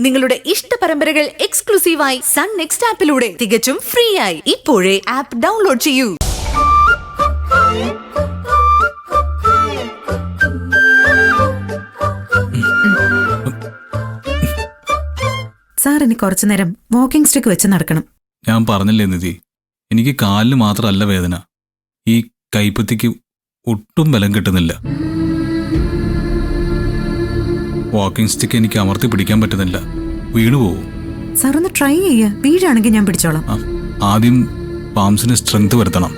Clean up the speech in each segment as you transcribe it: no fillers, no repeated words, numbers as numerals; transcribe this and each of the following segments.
നിങ്ങളുടെ ഇഷ്ട പരമ്പരകൾ എക്സ്ക്ലൂസീവായി സൺ നെക്സ്റ്റ് ആപ്പിലൂടെ തികച്ചും ഫ്രീ ആയി ഇപ്പോഴേ ആപ്പ് ഡൗൺലോഡ് ചെയ്യൂ. സാർ ഇനി കുറച്ചു നേരം വാക്കിംഗ് സ്റ്റിക്ക് വെച്ച് നടക്കണം. ഞാൻ പറഞ്ഞില്ലേ നിധി, എനിക്ക് കാലിന് മാത്രമല്ല വേദന, ഈ കൈപ്പത്തിക്ക് ഒട്ടും ബലം കിട്ടുന്നില്ല. വാക്കിംഗ് സ്റ്റിക്ക് എനിക്ക് അമർത്തി പിടിക്കാൻ പറ്റുന്നില്ല, വീണു പോവും. സാർ ഒന്ന് ട്രൈ ചെയ്യ, വീഴാണെങ്കിൽ ഞാൻ പിടിച്ചോളാം. ആദ്യം പാംസിന് സ്ട്രെങ്ത് വരുത്തണം,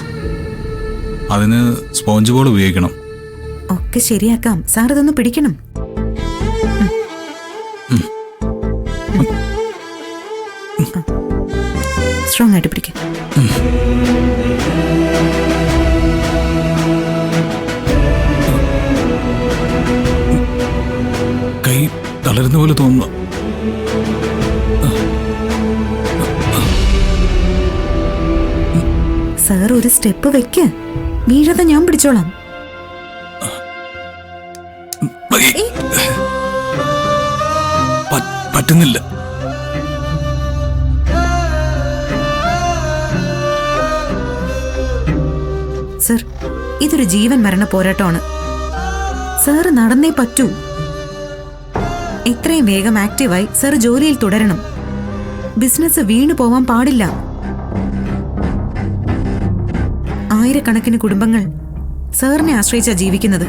അതിന് സ്പോഞ്ച് ബോൾ ഉപയോഗിക്കണം. ഒക്കെ ശരിയാക്കാം, സാർ ഇതൊന്ന് പിടിക്കണം. സ്ട്രോങ് ആയിട്ട് പിടിക്കാം. കൈ തളരുന്ന പോലെ തോന്നുന്നു. സാർ ഒരു സ്റ്റെപ്പ് വെക്ക്, വീഴാതെ ഞാൻ പിടിച്ചോളാം. പറ്റുന്നില്ല. സർ, ഇതൊരു ജീവൻ മരണ പോരാട്ടമാണ്. സാറ് നടന്നേ പറ്റൂ. എത്രയും വേഗം ആക്റ്റീവായി സാർ ജോലിയിൽ തുടരണം. ബിസിനസ് വീണു പോവാൻ പാടില്ല. ആയിരക്കണക്കിന് കുടുംബങ്ങൾ സാറിനെ ആശ്രയിച്ചാ ജീവിക്കുന്നത്.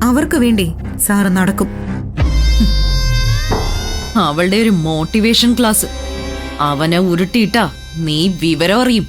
അവർക്ക് വേണ്ടി സാറ് നടക്കും. അവളുടെ ഒരു മോട്ടിവേഷൻ ക്ലാസ്. അവനെ ഉരുട്ടിയിട്ടാ നീ വിവരം അറിയും.